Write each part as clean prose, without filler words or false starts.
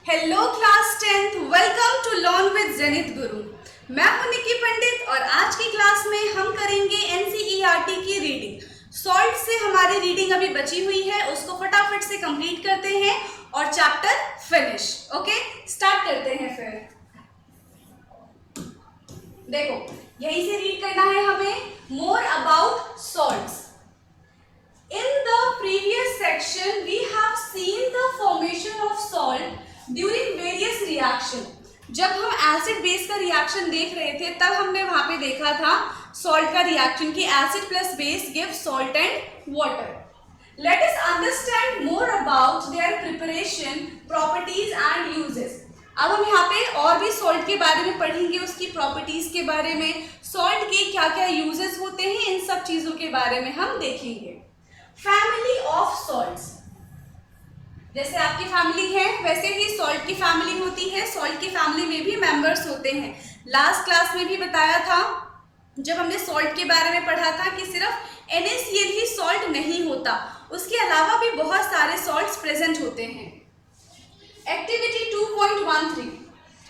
Hello class 10th, welcome to learn with Zenith Guru. मैं हूं निकी पंडित और आज की क्लास में हम करेंगे एनसीईआरटी की रीडिंग। सॉल्ट से हमारी रीडिंग अभी बची हुई है, उसको फटाफट से कंप्लीट करते हैं और चैप्टर फिनिश। ओके, स्टार्ट करते हैं। फिर देखो, यहीं से रीड करना है हमें more about salts. In the previous section, we have seen the formation of salt during various reaction. जब हम एसिड बेस का रिएक्शन देख रहे थे तब हमने वहां पे देखा था सॉल्ट का रिएक्शन कि acid plus base give salt and water. Let us understand more about their preparation, properties and uses. अब हम यहाँ पे और भी सॉल्ट के बारे में पढ़ेंगे, उसकी प्रॉपर्टीज के बारे में, सॉल्ट के क्या क्या यूजेस होते हैं, इन सब चीजों के बारे में हम देखेंगे। फैमिली ऑफ सॉल्ट्स, जैसे आपकी फैमिली है वैसे ही सॉल्ट की फैमिली होती है। सॉल्ट की फैमिली में भी मेंबर्स होते हैं। लास्ट क्लास में भी बताया था जब हमने सॉल्ट के बारे में पढ़ा था कि सिर्फ NaCl ही सॉल्ट नहीं होता, उसके अलावा भी बहुत सारे सॉल्ट्स प्रेजेंट होते हैं। Activity 2.13,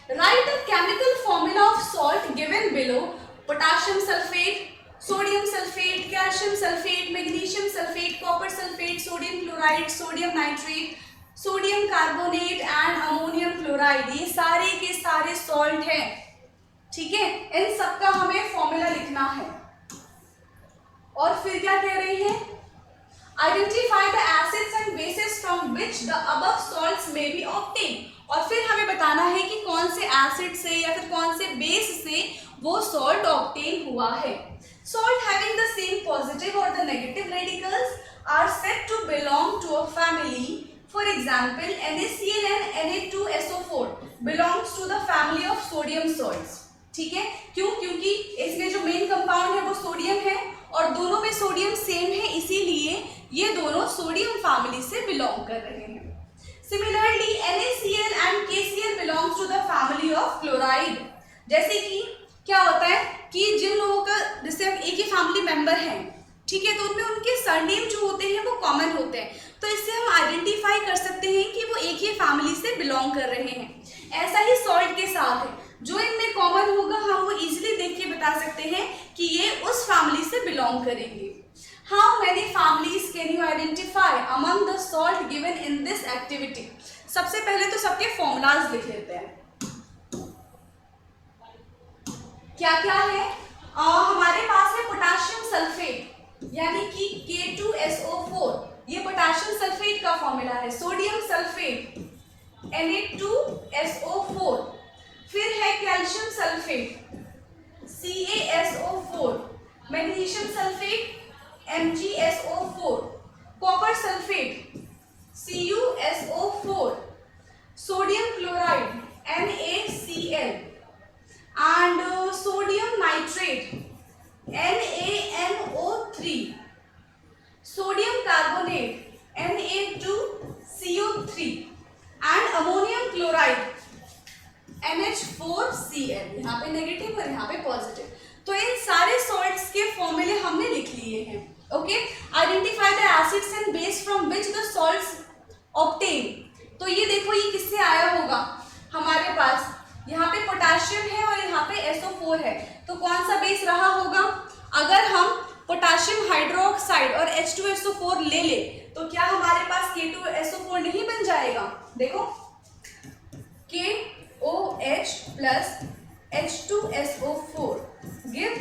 right the chemical formula of salt given below. Potassium sulphate, sodium sulphate, calcium sulphate, magnesium sulphate, copper sulphate, sodium chloride, sodium nitrate, sodium carbonate and ammonium chloride, ये सारे के सारे सॉल्ट हैं। ठीक है, इन सबका हमें फॉर्मूला लिखना है। और फिर क्या कह रही है, identify the acids and bases from which the above salts may be obtain. और फिर हमें बताना है कि कौन से एसिड से या फिर कौन से बेस से वो सॉल्ट ऑब्टेन हुआ है। Salt having the same positive or the negative radicals are said to belong to a family. For example, NaCl and Na2SO4 belongs to the family of sodium salts. ठीक है, क्यों? क्योंकि इसमें जो मेन कंपाउंड है वो सोडियम है और दोनों में सोडियम सेम है, इसीलिए ये दोनों सोडियम फैमिली से बिलोंग कर रहे हैं। Similarly, NaCl and KCl belongs to the family of chloride. जैसे कि क्या होता है कि जिन लोगों का जैसे एक ही फैमिली मेंबर हैं, ठीक है, तो उनमें उनके सरनेम जो होते हैं वो कॉमन होते हैं, तो इससे हम आइडेंटिफाई कर सकते हैं कि वो एक ही फैमिली से बिलोंग कर रहे हैं। ऐसा ही सॉल्ट के साथ है, जो इनमें कॉमन होगा हम वो इजीली देख के बता सकते हैं कि ये उस फैमिली से बिलोंग करेंगे। How many families can you identify among the salt given in this activity. सबसे पहले तो सबके फॉर्मूलाज लिख लेते हैं। क्या क्या है, हमारे पास है पोटाशियम सल्फेट यानी कि K2SO4, ये पोटाशियम सल्फेट का फॉर्मूला है। सोडियम सल्फेट Na2SO4, फिर है calcium sulphate CaSO4, magnesium sulphate MgSO4, copper sulphate CuSO4, sodium chloride NaCl and sodium nitrate NaNO3, sodium carbonate Na2CO3 and ammonium chloride NH4Cl। यहाँ पे negative और यहाँ पे पॉजिटिव। तो इन सारे सॉल्ट्स के फॉर्मूले हमने लिख लिए हैं। Okay, identify the acids and base from which the salts obtain. तो ये देखो, ये किससे आया होगा, हमारे पास यहाँ पे पोटाशियम है और यहाँ पे SO4 है, तो कौन सा बेस रहा होगा। अगर हम पोटाशियम हाइड्रोक्साइड और H2SO4 ले ले तो क्या हमारे पास K2SO4 नहीं बन जाएगा। देखो, KOH plus H2SO4 give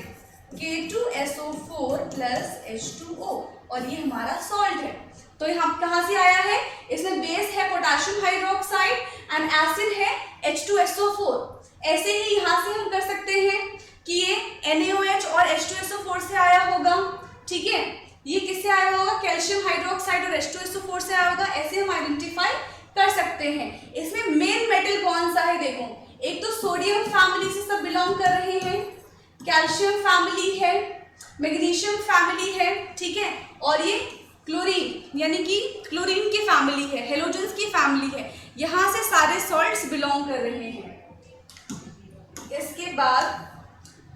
K2SO4 plus H2O और ये हमारा सॉल्ट है। तो यहाँ कहाँ से आया है, इसमें बेस है पोटाशियम हाइड्रोक्साइड एंड एसिड है H2SO4। ऐसे ही यहाँ से हम कर सकते हैं कि ये NaOH और H2SO4 से आया होगा। ठीक है, ये किससे आया होगा, कैल्शियम हाइड्रोक्साइड और H2SO4 से आया होगा। ऐसे हम आइडेंटिफाई कर सकते हैं। इसमें मेन मेटल कौन सा है, देखो, एक तो सोडियम फैमिली से सब बिलोंग कर रहे हैं, कैल्शियम फैमिली है, मैग्नीशियम फैमिली है, ठीक है, और ये क्लोरीन यानी कि क्लोरीन की फैमिली है, हेलोजन्स की फैमिली है। यहाँ से सारे सॉल्ट्स बिलोंग कर रहे हैं। इसके बाद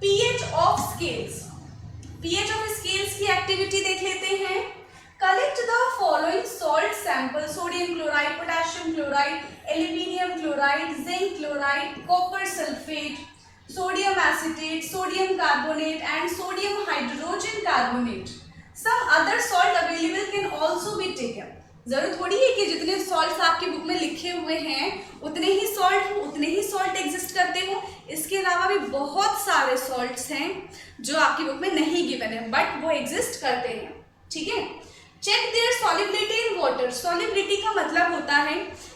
pH of scales, pH of scales की एक्टिविटी देख लेते हैं। Collect the following salt samples: sodium chloride, potassium chloride, aluminium chloride, zinc chloride, copper sulfate, sodium acetate, sodium carbonate and sodium hydrogen carbonate. Some other salt available can also be taken. जरूर थोड़ी है कि जितने salts आपकी book में लिखे हुए हैं उतने ही सॉल्ट एग्जिस्ट करते हो. इसके अलावा भी बहुत सारे सॉल्ट्स हैं जो आपकी बुक में नहीं गिवन है बट वो एग्जिस्ट करते हैं. ठीक है. Check their solubility in water. Solubility का मतलब होता है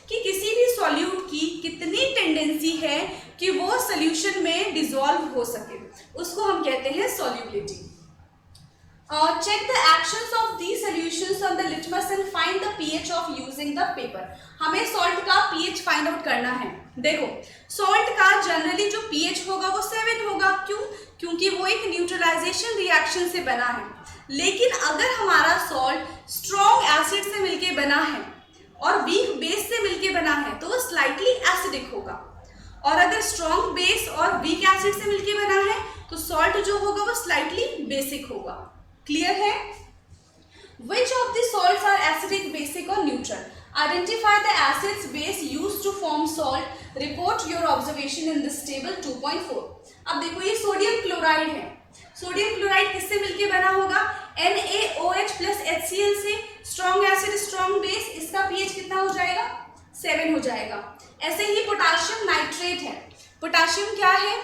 कि किसी भी सॉल्यूट की कितनी टेंडेंसी है कि वो सोल्यूशन में डिसॉल्व हो सके, उसको हम कहते हैं solubility. Check the actions of these solutions on the litmus and find the pH of using the paper. हमें सॉल्ट का pH फाइंड आउट करना है. देखो सॉल्ट का जनरली जो pH होगा वो 7 होगा. क्यों? क्योंकि वो एक न्यूट्रलाइजेशन रिएक्शन से बना है. लेकिन अगर हमारा सॉल्ट स्ट्रॉन्ग एसिड से मिलके बना है और वीक बेस से मिलके बना है तो वो स्लाइटली एसिडिक होगा. और अगर स्ट्रॉन्ग बेस और वीक एसिड से मिलके बना है तो सॉल्ट जो होगा वो स्लाइटली बेसिक होगा. क्लियर है? Which of the salts are acidic, basic or neutral? Identify the acids base used to form salt. Report your observation in this table 2.4. अब देखो ये सोडियम क्लोराइड है. सोडियम क्लोराइड किससे मिलके बना होगा? NaOH plus HCl से. स्ट्रॉन्ग एसिड स्ट्रॉन्ग बेस, इसका pH कितना हो जाएगा? 7 हो जाएगा. ऐसे ही पोटाशियम नाइट्रेट है. पोटाशियम क्या है?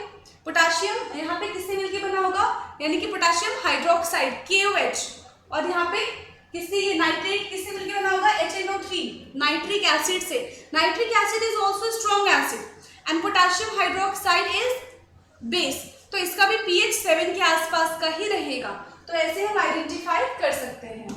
पोटाशियम यहाँ पे किससे मिलके बना होगा? यानी कि पोटाशियम हाइड्रोक्साइड KOH. और यहाँ पे किससे, ये नाइट्रेट किससे मिलके बना होगा? HNO3 नाइट्रिक एसिड से. Nitric acid is also strong acid and potassium hydroxide is base. तो इसका भी pH 7 के आसपास का ही रहेगा. तो ऐसे हम आइडेंटिफाई कर सकते हैं.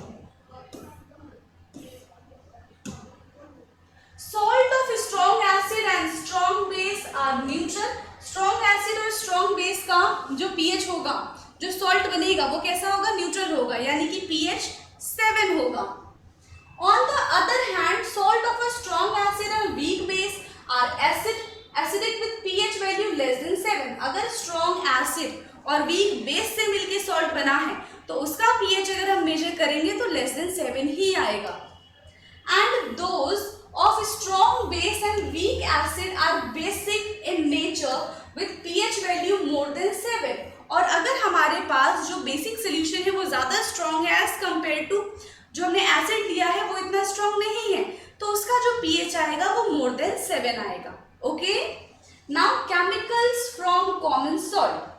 Salt of strong acid and strong base are neutral. Strong acid और स्ट्रॉन्ग बेस का जो pH होगा, जो सॉल्ट बनेगा वो कैसा होगा? न्यूट्रल होगा, यानी कि pH 7 होगा. On the other hand salt of a strong acid और weak base are acidic with pH value less than 7. अगर स्ट्रॉन्ग एसिड और वीक बेस से मिलके सॉल्ट बना है तो उसका pH अगर हम मेजर करेंगे तो लेस देन 7 ही आएगा. And those of strong base and weak acid are basic in nature with pH value more than 7. और अगर हमारे पास जो बेसिक सोल्यूशन है वो ज़्यादा स्ट्रॉन्ग है एज कम्पेयर टू जो हमने एसिड लिया है वो इतना स्ट्रॉन्ग नहीं है तो उसका जो pH आएगा वो मोर देन 7 आएगा. Okay. Now chemicals from common salt.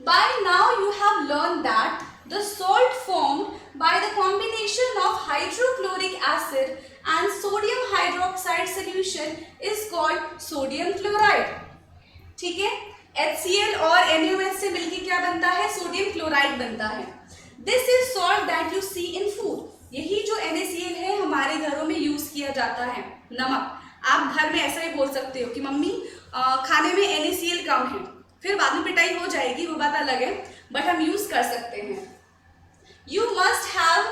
By now you have learned that the salt formed by the combination of hydrochloric acid and sodium hydroxide solution is called sodium chloride. ठीक है. HCl और NaOH से मिलके क्या बनता है? Sodium chloride बनता है. This is salt that you see in food. यही जो NaCl है हमारे घरों में यूज किया जाता है. नमक. आप घर में ऐसा ही बोल सकते हो कि मम्मी खाने में NaCl कम है. फिर बाद में पिटाई हो जाएगी, वो बात अलग है, बट हम यूज कर सकते हैं. You must have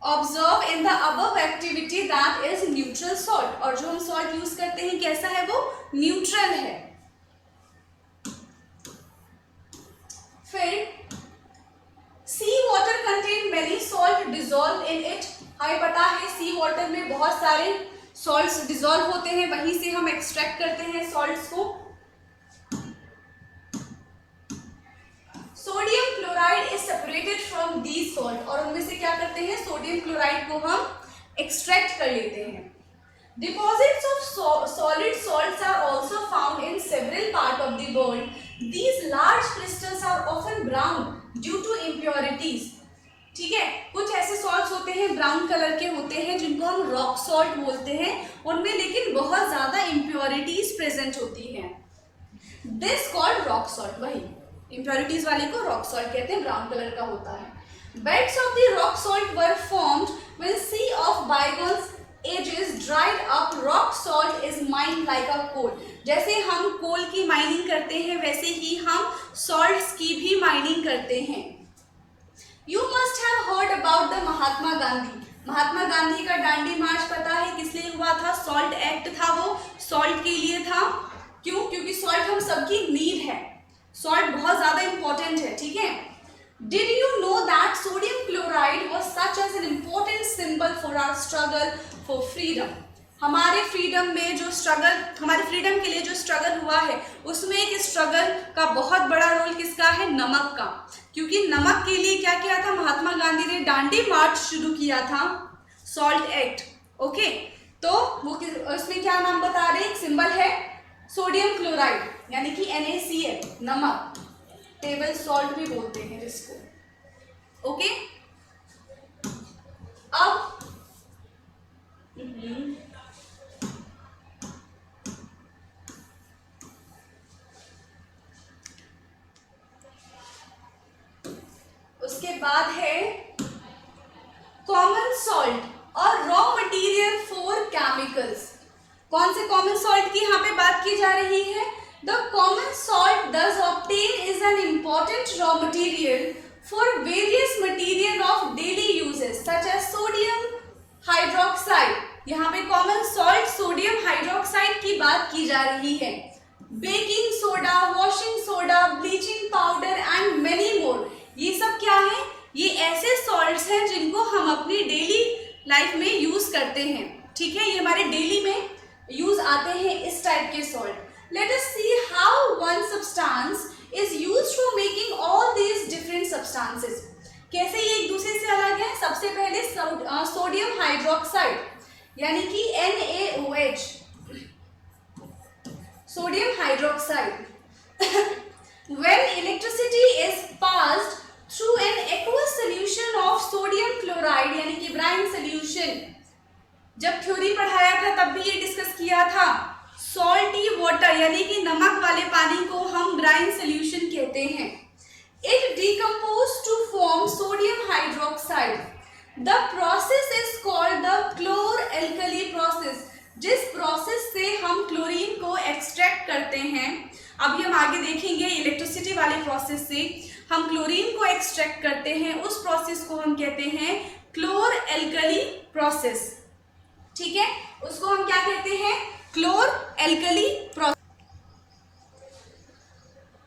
observed in the above activity that is neutral salt. और जो हम सॉल्ट यूज करते हैं कैसा है? वो न्यूट्रल है. फिर sea water contain many salt dissolved in it. हमें पता है सी वाटर में बहुत सारे सॉल्ट्स डिसॉल्व होते हैं, वहीं से हम एक्सट्रैक्ट करते हैं सॉल्ट्स को. Sodium chloride is separated from these salt. और उनमें से क्या करते हैं? सोडियम क्लोराइड को हम एक्सट्रैक्ट कर लेते हैं. Deposits of solid salts are also found in several part of the world. These large crystals are often brown due to impurities. ठीक है. कुछ ऐसे सॉल्ट्स होते हैं ब्राउन कलर के होते हैं जिनको हम रॉक सॉल्ट बोलते हैं. उनमें लेकिन बहुत ज्यादा इम्प्योरिटीज प्रेजेंट होती हैं. This called rock salt. वही इम्प्योरिटीज वाले को रॉक सॉल्ट कहते हैं, ब्राउन कलर का होता है. Beds of the rock salt were formed when sea of bygones ages dried up. Rock salt is mined like a coal. जैसे हम कोल की माइनिंग करते हैं वैसे ही हम सॉल्ट्स की भी माइनिंग करते हैं. You must have heard about the Mahatma Gandhi. Mahatma Gandhi का दांडी मार्च पता है किस लिए हुआ था? सॉल्ट एक्ट था, वो सॉल्ट के लिए था. क्यों? क्योंकि सॉल्ट हम सबकी नीड है. सॉल्ट बहुत ज्यादा इंपॉर्टेंट है. ठीक है. Did you know that sodium chloride was such as an important symbol for our struggle for freedom? हमारे फ्रीडम में जो स्ट्रगल, हमारे फ्रीडम के लिए जो स्ट्रगल हुआ है, उसमें एक स्ट्रगल का बहुत बड़ा रोल किसका है? नमक का। क्योंकि नमक के लिए क्या किया था महात्मा गांधी ने? दांडी मार्च शुरू किया था, सॉल्ट एक्ट। ओके, तो वो उसमें क्या नाम बता रहे हैं? एक सिंबल है सोडियम क्लोराइड, यानी कि NaCl, नमक, टेबल सॉल्ट भी बोलते हैं जिसको। ओके, अब उसके बाद है कॉमन सॉल्ट और रॉ मटेरियल फॉर केमिकल्स। कौन से कॉमन सॉल्ट की यहाँ पे बात की जा रही है? The common salt thus obtained is an important raw material for various material of daily uses such as sodium hydroxide। यहाँ पे कॉमन सॉल्ट सोडियम हाइड्रोक्साइड की बात की जा रही है। Baking soda, washing soda, bleaching powder and many more, ये सब क्या है? ये ऐसे सॉल्ट्स हैं जिनको हम अपनी डेली लाइफ में यूज करते हैं। ठीक है, ये हमारे डेली में यूज आते हैं इस टाइप के salt. Let us see how one substance is used for making all these different substances. कैसे ये एक दूसरे से अलग है? सबसे पहले सोडियम हाइड्रोक्साइड यानी कि NaOH, sodium hydroxide when electricity is passed through an aqueous solution of sodium chloride यानी कि ब्राइन सोल्यूशन, जब थ्योरी पढ़ाया था तब भी ये डिस्कस किया था। सॉल्टी वाटर यानी कि नमक वाले पानी को हम ब्राइन सोल्यूशन कहते हैं। It decompose to form sodium hydroxide. The process is called the chlor alkali process. जिस प्रोसेस से हम क्लोरीन को एक्सट्रैक्ट करते हैं, अभी हम आगे देखेंगे, इलेक्ट्रिसिटी वाले प्रोसेस से हम क्लोरीन को एक्सट्रैक्ट करते हैं, उस प्रोसेस को हम कहते हैं क्लोर एल्कली प्रोसेस। ठीक है, उसको हम क्या कहते हैं? क्लोर एल्कली प्रोसेस।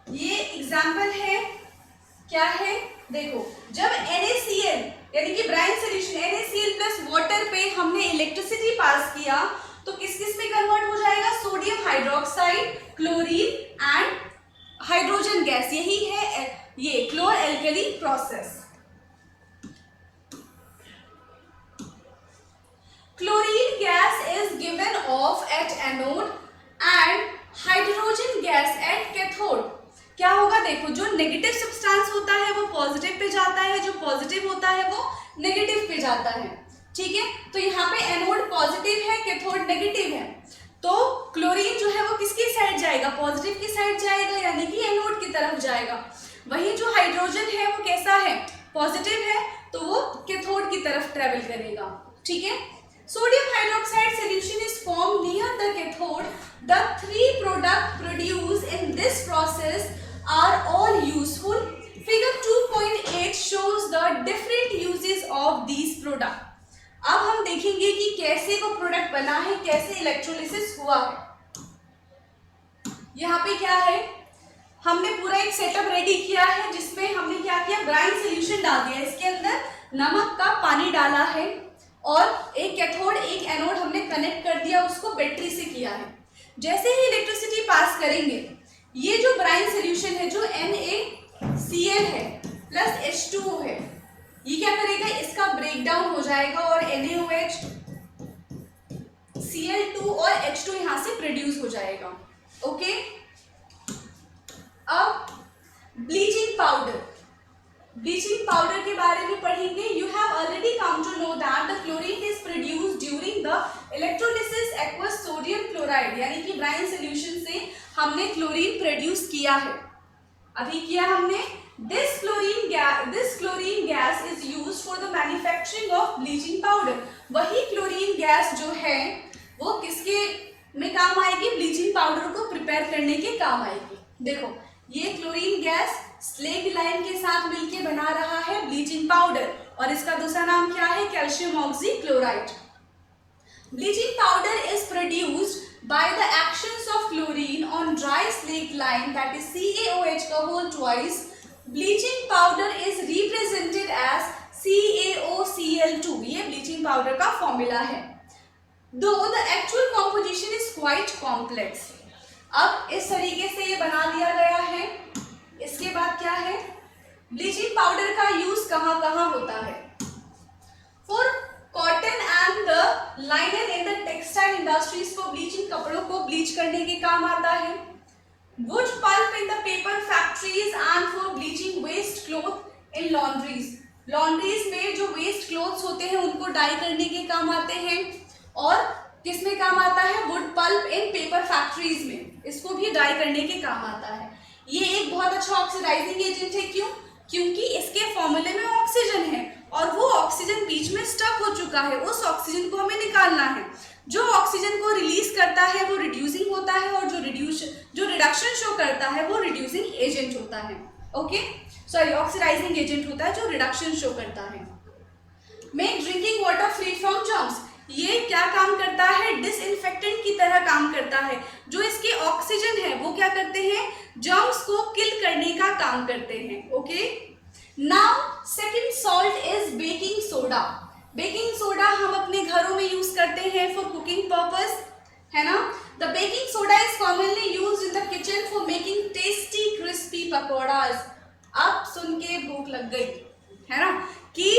ये एग्जांपल है, क्या है? देखो, जब NaCl यानी कि brine solution NaCl plus water पे हमने इलेक्ट्रिसिटी पास किया तो किस किस में कन्वर्ट हो जाएगा? Sodium hydroxide, chlorine and hydrogen gas. यही है ये chlor alkali process. Chlorine gas is given off at anode and hydrogen gas at cathode. क्या होगा? देखो, जो नेगेटिव सब्सटेंस होता है वो पॉजिटिव पे जाता है, जो पॉजिटिव होता है वो नेगेटिव पे जाता है। ठीक है, तो यहाँ पे एनोड पॉजिटिव है, कैथोड नेगेटिव है, तो क्लोरीन जो है वो किसकी साइड जाएगा? पॉजिटिव की साइड जाएगा, यानी कि एनोड की तरफ जाएगा। वही जो हाइड्रोजन है वो कैसा है? पॉजिटिव है, तो वो कैथोड की तरफ ट्रेवल करेगा। ठीक है, sodium hydroxide solution is form near the cathode. The three product produce in this process are all useful. Figure 2.8 shows the different uses of these product। अब हम देखेंगे कि कैसे वो प्रोडक्ट बना है, कैसे इलेक्ट्रोलिसिस हुआ है। यहाँ पे क्या है? हमने पूरा एक सेटअप रेडी किया है जिसमें हमने क्या किया? ब्राइन सोल्यूशन डाल दिया, इसके अंदर नमक का पानी डाला है और एक कैथोड एक एनोड हमने कनेक्ट कर दिया, उसको बैटरी से किया है। जैसे ही इलेक्ट्रिसिटी पास करेंगे, ये जो ब्राइन सोल्यूशन है जो NaCl है प्लस H2O है, ये क्या करेगा? इसका ब्रेकडाउन हो जाएगा और NaOH, Cl2 और H2 यहां से प्रोड्यूस हो जाएगा। ओके, अब ब्लीचिंग पाउडर। ब्लीचिंग पाउडर के बारे में पढ़ेंगे। You have already come to know that the chlorine is produced during the electrolysis aqueous sodium chloride, यानी कि ब्राइन सोल्यूशन से हमने क्लोरीन प्रोड्यूस किया है, अभी किया हमने। This chlorine gas is used for the manufacturing of bleaching powder। वही क्लोरीन गैस जो है वो किसके में काम आएगी? ब्लीचिंग पाउडर को प्रिपेयर करने के काम आएगी। देखो, ये क्लोरीन गैस स्लेग लाइन के साथ मिलके बना रहा है ब्लीचिंग पाउडर, और इसका दूसरा नाम क्या है? Calcium oxychloride. Bleaching powder is produced by the actions of chlorine on dry slaked line, that is CaOH का whole twice, bleaching powder is represented as CaOCl2, ये ब्लीचिंग पाउडर का फॉर्मूला है। Though the actual composition is quite complex. अब इस तरीके से ये बना दिया गया है। इसके बाद क्या है, ब्लीचिंग पाउडर का यूज कहाँ कहाँ होता है? For cotton and the liner in the textile industries को ब्लीचिंग, कपड़ों को ब्लीच करने के काम आता है। Wood pulp in the paper factories and for bleaching waste cloth in laundries, laundries में जो वेस्ट क्लॉथ्स होते हैं उनको डाई करने के काम आते हैं। और किस में काम आता है? वुड पल्प इन पेपर फैक्ट्रीज में, इसको भी डाई करने के काम आता है। ये एक बहुत अच्छा ऑक्सीडाइजिंग एजेंट है। क्यों? क्योंकि इसके फॉर्मूले में ऑक्सीजन है और वो ऑक्सीजन बीच में स्टक हो चुका है, उस ऑक्सीजन को हमें निकालना है। जो ऑक्सीजन को रिलीज करता है वो रिड्यूसिंग होता है, और जो रिडक्शन शो करता है वो रिड्यूसिंग एजेंट होता है। ओके, सॉरी, ऑक्सीडाइजिंग एजेंट होता है जो रिडक्शन शो करता है। Make drinking water free from germs, ये क्या काम करता है? डिसइंफेक्टेंट की तरह काम करता है। जो इसके ऑक्सीजन है वो क्या करते हैं? जर्म्स को किल करने का काम करते हैं। Okay, now second salt is baking soda. Baking soda हम अपने घरों में यूज करते हैं फॉर कुकिंग पर्पस, है ना। The baking soda is commonly used in the kitchen for making tasty crispy pakoras. अब सुन के भूख लग गई, है ना, कि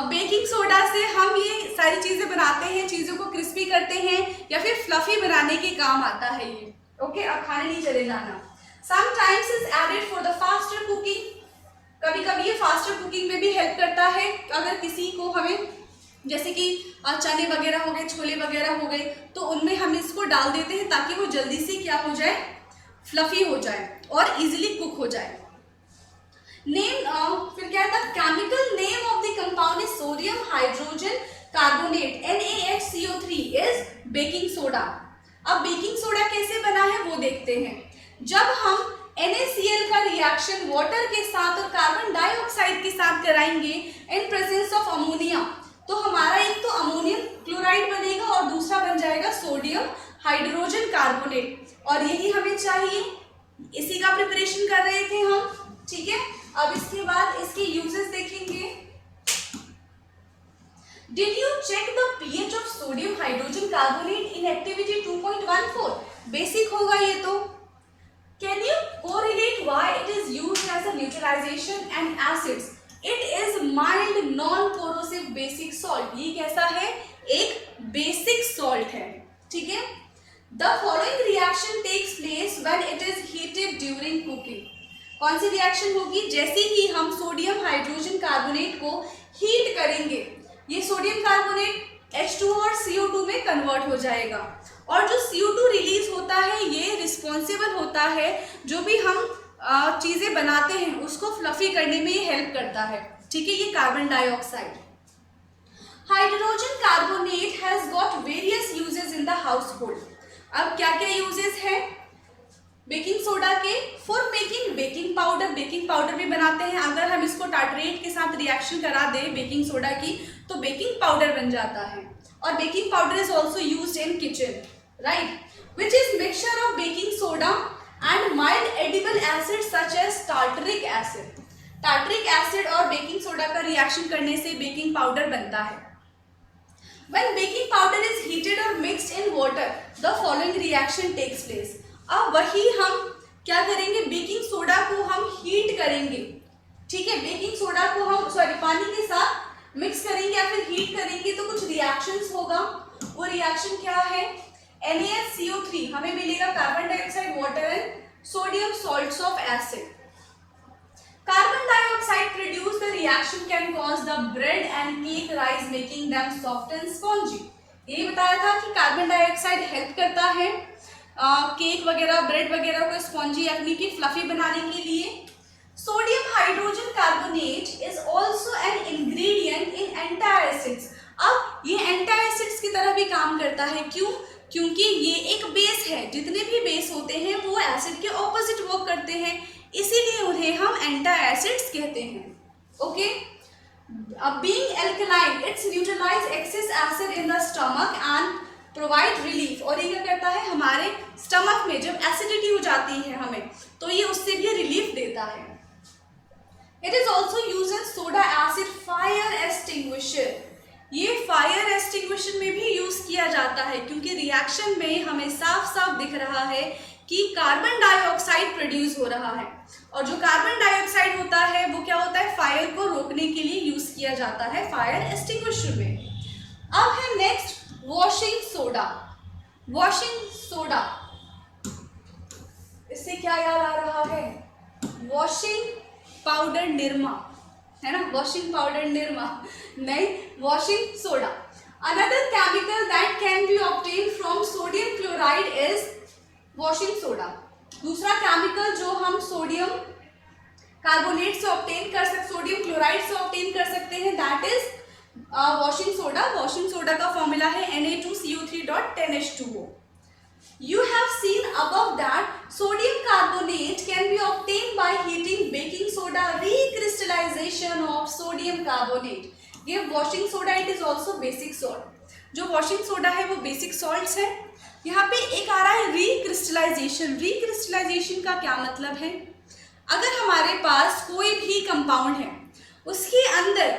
बेकिंग सोडा से हम ये सारी चीजें बनाते हैं, चीजों को क्रिस्पी करते हैं या फिर फ्लफी बनाने के काम आता है ये। ओके, अब खाने नहीं चले जाना। Sometimes is added for the faster cooking, कभी कभी ये फास्टर कुकिंग में भी हेल्प करता है। अगर किसी को हमें जैसे कि चने वगैरह हो गए, छोले वगैरह हो गए, तो उनमें हम इसको डाल देते हैं ताकि वो जल्दी से क्या हो जाए? फ्लफी हो जाए और इजीली कुक हो जाए। नेम, फिर क्या था? Chemical name of the compound is sodium hydrogen carbonate, NaHCO3 is baking soda. अब बेकिंग सोडा कैसे बना है वो देखते हैं। जब हम NaCl का रिएक्शन वाटर के साथ और कार्बन डाइऑक्साइड के साथ कराएंगे इन प्रेजेंस ऑफ अमोनिया, तो हमारा एक तो अमोनियम क्लोराइड बनेगा और दूसरा बन जाएगा सोडियम हाइड्रोजन कार्बोनेट, और यही हमें चाहिए। इसी का प्रिपरेशन कर रहे थे हम, ठीक है। अब इसके बाद इसके यूजेस देखेंगे। Did you check the pH of sodium hydrogen carbonate in activity 2.14? Basic होगा ये तो। Can you correlate why it is used as a neutralization and acids? It is mild non-corrosive basic salt. ये कैसा है? एक basic salt है, ठीक है। The following reaction takes place when it is heated during cooking. कौन सी reaction होगी? जैसे ही हम सोडियम हाइड्रोजन कार्बोनेट को हीट करेंगे, ये सोडियम कार्बोनेट H2O और CO2 में कन्वर्ट हो जाएगा, और जो CO2 रिलीज होता है ये रिस्पॉन्सिबल होता है, जो भी हम चीजें बनाते हैं उसको फ्लफी करने में ये हेल्प करता है, ठीक है। ये carbon dioxide. Hydrogen carbonate has got various uses in the household. अब क्या क्या यूजेस है बेकिंग सोडा के? For making baking powder, baking powder भी बनाते हैं। अगर हम इसको टार्टरेट के साथ रिएक्शन करा दें बेकिंग सोडा की, तो बेकिंग पाउडर बन जाता है। और baking powder is also used in kitchen, right, which is mixture of baking soda and mild edible acid such as tartaric acid. Tartaric acid और बेकिंग सोडा का रिएक्शन करने से बेकिंग पाउडर बनता है। When baking powder is heated or mixed in water, the following reaction takes place. अब वही हम क्या करेंगे? बेकिंग सोडा को हम हीट करेंगे, ठीक है। बेकिंग सोडा को हम पानी के साथ मिक्स करेंगे या फिर हीट करेंगे, तो कुछ रिएक्शंस होगा। वो रिएक्शन क्या है? NaCO3 हमें मिलेगा carbon dioxide, water and sodium salts of acid. Carbon dioxide produced the reaction can cause the bread and cake rise, making them soft and spongy. ये बताया था कि कार्बन डाइऑक्साइड हेल्प करता है केक वगैरह, ब्रेड वगैरह को स्पॉन्जी यानी कि फ्लफी बनाने के लिए। Sodium hydrogen carbonate is also an ingredient in antacids. अब ये एंटासिड्स की तरह भी काम करता है। क्यों? क्योंकि ये एक बेस है। जितने भी बेस होते हैं वो एसिड के ऑपोजिट वर्क करते हैं, इसीलिए उन्हें हम एंटासिड्स कहते हैं। Okay, being alkaline it's neutralise excess acid in the stomach and provide relief. और ये क्या करता है? हमारे स्टमक में जब एसिडिटी हो जाती है हमें, तो ये उससे भी रिलीफ देता है। It is also used in soda acid fire extinguisher. ये फायर एक्सटिंग्विशर में भी यूज किया जाता है क्योंकि रिएक्शन में हमें साफ साफ दिख रहा है कि कार्बन डाइऑक्साइड प्रोड्यूस हो रहा है, और जो कार्बन डाइऑक्साइड होता है वो क्या होता है, फायर को रोकने के लिए यूज किया जाता है फायर एक्सटिंग्विशर में। अब है next washing soda. Washing soda, इससे क्या याद आ रहा है, वॉशिंग पाउडर निरमा, है ना, वॉशिंग पाउडर निरमा नहीं, washing soda. Another chemical that can be obtain from sodium chloride is washing soda. दूसरा केमिकल जो हम सोडियम कार्बोनेट से ऑब्टेन कर सकते, सोडियम क्लोराइड से ऑब्टेन कर सकते हैं, that is washing soda. Washing soda का फॉर्मूला है Na2CO3.10H2O। You have seen above that sodium carbonate can be obtained by heating baking soda, recrystallization of sodium carbonate give washing soda, it is also basic salt। जो washing soda है वो basic salts है। यहाँ पे एक आ रहा है recrystallisation. Recrystallisation का क्या मतलब है, अगर हमारे पास कोई भी कंपाउंड है उसके अंदर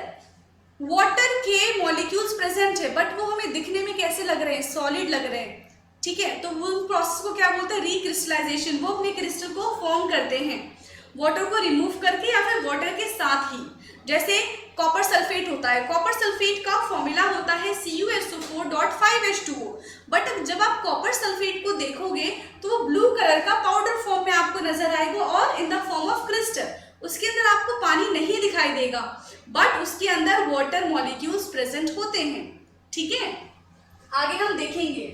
वाटर के मॉलिक्यूल्स प्रेजेंट है बट वो हमें दिखने में कैसे लग रहे हैं, सॉलिड लग रहे हैं, ठीक है, तो वो प्रोसेस को क्या बोलते हैं, रिक्रिस्टलाइजेशन। वो अपने क्रिस्टल को फॉर्म करते हैं वाटर को रिमूव करके या फिर वाटर के साथ ही। जैसे कॉपर सल्फेट होता है, कॉपर सल्फेट का फॉर्मूला होता है CuSO4.5H2O, बट जब आप कॉपर सल्फेट को देखोगे तो वो ब्लू कलर का पाउडर फॉर्म में आपको नजर आएगा और in the form of crystal. उसके अंदर आपको पानी नहीं दिखाई देगा बट उसके अंदर वाटर मॉलिक्यूल्स प्रेजेंट होते हैं, ठीक है। आगे हम देखेंगे।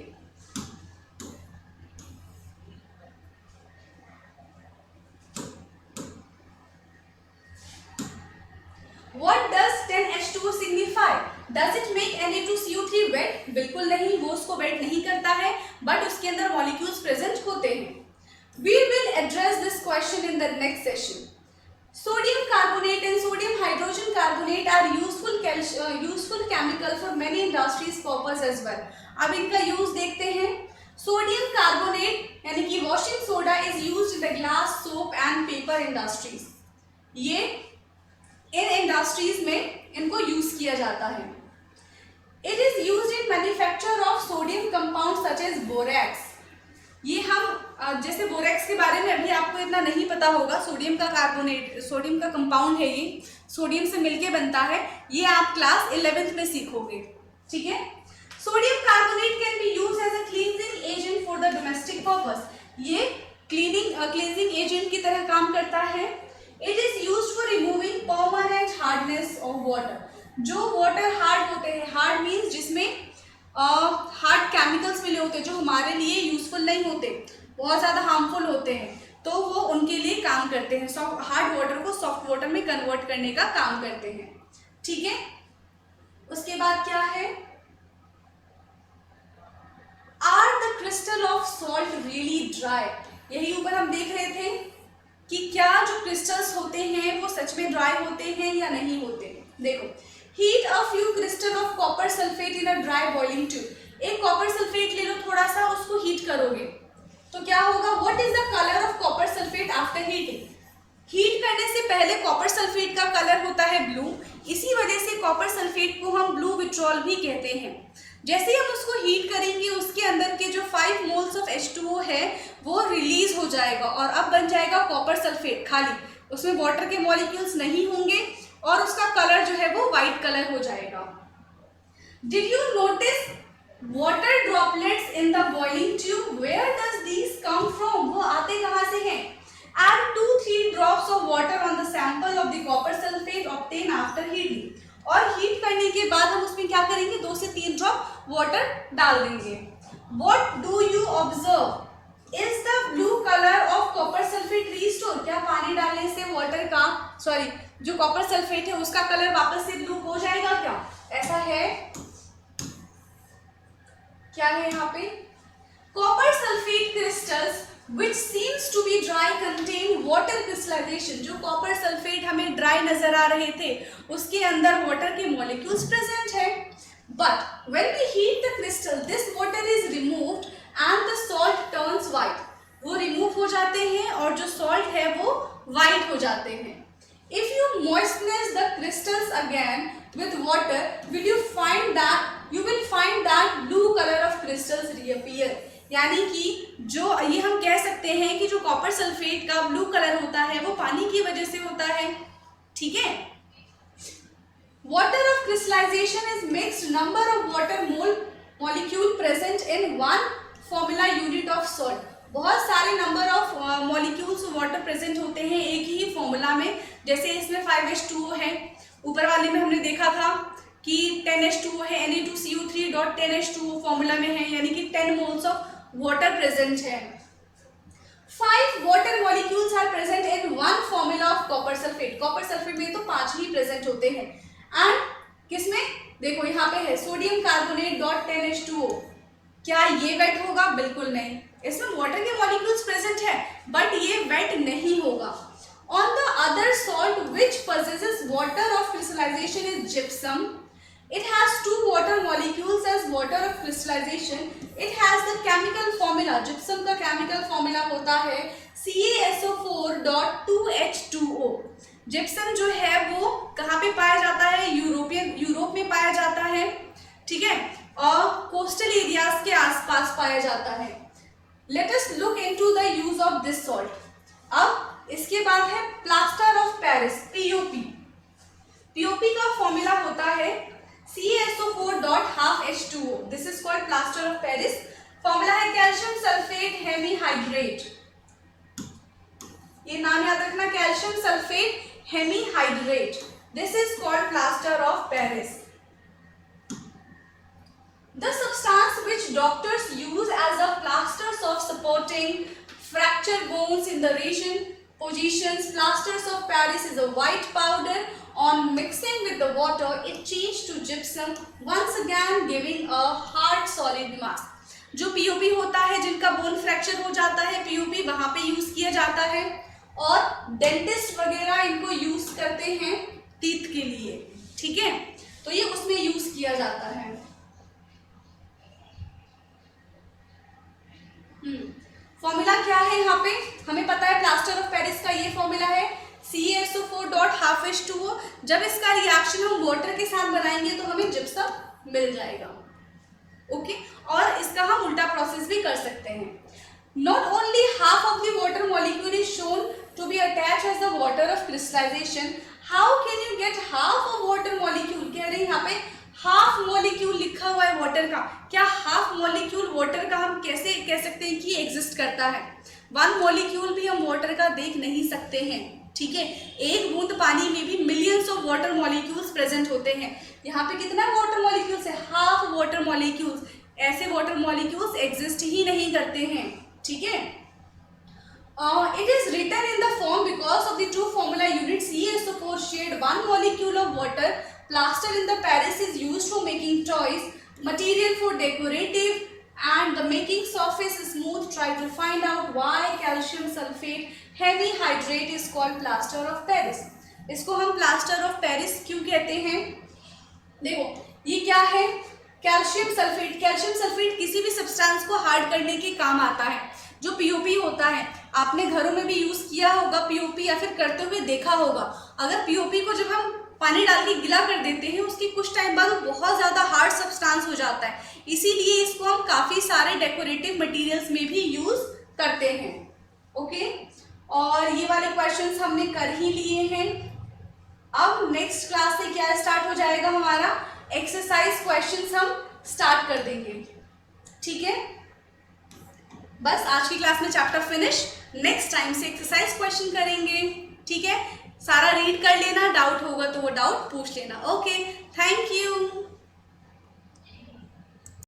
What does 10H2O signify? Does it make Na2CO3 wet? बिल्कुल नहीं, वो उसको वेट नहीं करता है बट उसके अंदर मॉलिक्यूल्स प्रेजेंट होते हैं। We will address this question in the next session. Sodium carbonate and sodium hydrogen carbonate are useful chemical for many industries purpose as well. अब इनका यूज देखते हैं। सोडियम कार्बोनेट यानी कि washing soda is used in the glass, soap and paper industries. ये इन industries में इनको यूज किया जाता है। It is used in manufacture of sodium compound such as borax. ये हम जैसे बोरेक्स के बारे में अभी आपको इतना नहीं पता होगा, सोडियम का कार्बोनेट, सोडियम का कंपाउंड है, ये सोडियम से मिलके बनता है, ये आप क्लास 11th में सीखोगे, ठीक है। Sodium carbonate can be used as a cleansing agent for the domestic purpose. ये क्लींजिंग एजेंट की तरह काम करता है। It is used for removing permanent hardness of water। जो वाटर हार्ड होते हैं, हार्ड मीन्स जिसमें हार्ड केमिकल्स मिले होते हैं जो हमारे लिए यूजफुल नहीं होते, बहुत ज़्यादा हार्मफुल होते हैं, तो वो उनके लिए काम करते हैं, हार्ड वाटर को सॉफ्ट वाटर में कन्वर्ट करने का काम करते हैं, ठीक है। उसके बाद क्या है, are the crystal of salt really dry. यही ऊपर हम देख रहे थे कि क्या जो क्रिस्टल्स होते हैं वो सच में ड्राई होते हैं या नहीं होते। देखो, heat a few crystal of copper sulphate in a dry boiling tube. एक कॉपर सल्फेट ले लो, थोड़ा सा उसको हीट करोगे तो क्या होगा, what is the colour of copper sulphate after heating. Heat करने से पहले कॉपर सल्फेट का कलर होता है ब्लू, इसी वजह से कॉपर सल्फेट को हम ब्लू विट्रॉल भी कहते हैं। जैसे ही हम उसको हीट करेंगे उसके अंदर के जो 5 मोल्स ऑफ H2O है वो रिलीज हो जाएगा और अब बन जाएगा कॉपर सल्फेट खाली, उसमें वाटर के मॉलिक्यूल्स नहीं होंगे और उसका कलर जो है वो वाइट कलर हो जाएगा। Did you notice water droplets in the boiling tube, where does these come from, वो आते कहाँ से हैं। Add 2-3 drops of water on the sample of the copper sulfate obtained after heating। और हीट करने के बाद हम उसमें क्या करेंगे, 2 से 3 ड्रॉप वाटर डाल देंगे। What do you observe? Is the blue color of copper sulfate restored? क्या पानी डालने से वाटर का, सॉरी, जो कॉपर सल्फेट है उसका कलर वापस से ब्लू हो जाएगा क्या, ऐसा है, क्या है यहाँ पे, copper sulphate crystals which seems to be dry contain water crystallization। जो कॉपर सल्फेट हमें ड्राई नजर आ रहे थे उसके अंदर वाटर के मॉलिक्यूल्स प्रेजेंट है, but when we heat the crystal this water is removed and the salt turns white। वो रिमूव हो जाते हैं और जो सॉल्ट है वो वाइट हो जाते हैं। If you moistness the crystals again with water, you will find that blue color of crystals reappear. यानी कि जो ये हम कह सकते हैं कि जो कॉपर सल्फेट का ब्लू कलर होता है वो पानी की वजह से होता है. ठीक है. Water of crystallization is mixed number of water molecule present in one formula unit of salt. बहुत सारे number of molecules water present होते हैं एक ही फॉर्मूला में. जैसे इसमें 5H2O है, ऊपर वाले में हमने देखा था कि 10H2O है, Na2CO3.10H2O फॉर्मूला में है, यानी कि 10 मोल्स ऑफ वाटर प्रेजेंट है. 5 water molecules are present in one formula of copper sulphate. Copper sulphate में तो 5 ही प्रेजेंट होते हैं. एंड किसमें, देखो यहाँ पे है सोडियम कार्बोनेट .10H2O. क्या ये वेट होगा? बिल्कुल नहीं. इसमें वाटर के मॉलिक्यूल्स प्रेजेंट है बट ये वेट नहीं होगा. On the other salt which possesses water of crystallization is gypsum. It has 2 water molecules as water of crystallization. It has the chemical formula. gypsum का chemical formula होता है CaSO4.2H2O. Gypsum जो है वो कहाँ पे पाया जाता है? यूरोप में पाया जाता है. ठीक है. और कोस्टल एरियाज के आसपास पाया जाता है. Let us look into the use of this salt. अब इसके बाद है plaster of Paris, POP. POP का फॉर्मूला होता है CaSO4.12H2O. This is called plaster of Paris. Formula है कैल्शियम सल्फेट हेमीहाइड्रेट. ये नाम याद रखना, calcium sulphate hemihydrate. This is called plaster of Paris. The substance which doctors use as a plasters of supporting fracture bones in the region positions. Plasters of Paris is a white powder. On mixing with the water, it changed to gypsum, once again giving a hard solid mass. जो POP होता है, जिनका bone fracture हो जाता है, POP वहाँ पे use किया जाता है. और डेंटिस्ट वगैरह इनको यूज करते हैं टीथ के लिए. ठीक है. तो ये उसमें यूज किया जाता है. फॉर्मूला क्या है यहाँ पे हमें पता है. प्लास्टर ऑफ पेरिस का ये फॉर्मूला है CaSO4.12H2O. जब इसका रिएक्शन हम वाटर के साथ बनाएंगे तो हमें जिप्सम मिल जाएगा. ओके. और इसका हम उल्टा प्रोसेस भी कर सकते हैं. Not only half of the water molecule is shown to be attach as the water of crystallisation. How can you get half of water molecule? कह रहे हैं यहाँ पे हाफ मॉलिक्यूल लिखा हुआ है वाटर का. क्या हाफ मॉलिक्यूल वाटर का हम कैसे कह सकते हैं कि एग्जिस्ट करता है? 1 मॉलिक्यूल भी हम वाटर का देख नहीं सकते हैं. ठीक है. एक बूंद पानी में भी millions of water molecules present होते हैं. यहाँ पे कितना वाटर मॉलिक्यूल्स है? Half water molecules. ऐसे वाटर मॉलिक्यूल्स एग्जिस्ट ही नहीं करते हैं. ठीक है. It is written in the form because of the two formula units. CaSO4 shared 1 molecule of water. Plaster in the Paris is used for making toys, material for decorative, and the making surface is smooth. Try to find out why calcium sulfate hemehydrate is called plaster of Paris. इसको हम plaster of Paris क्यों कहते हैं? देखो ये क्या है? Calcium sulphate. Calcium sulphate किसी भी सब्सटेंस को हार्ड करने के काम आता है. जो POP होता है आपने घरों में भी यूज किया होगा POP, या फिर करते हुए देखा होगा. अगर POP को जब हम पानी डाल के गिला कर देते हैं उसकी कुछ टाइम बाद वो बहुत ज़्यादा हार्ड सब्सटेंस हो जाता है. इसीलिए इसको हम काफ़ी सारे डेकोरेटिव मटेरियल्स में भी यूज करते हैं. ओके. और ये वाले क्वेश्चंस हमने कर ही लिए हैं. अब नेक्स्ट क्लास से क्या स्टार्ट हो जाएगा? हमारा एक्सरसाइज क्वेश्चंस हम स्टार्ट कर देंगे. ठीक है. बस आज की क्लास में चैप्टर फिनिश. नेक्स्ट टाइम से एक्सरसाइज क्वेश्चन करेंगे. ठीक है. सारा रीड कर लेना. डाउट होगा तो वो डाउट पूछ लेना. ओके.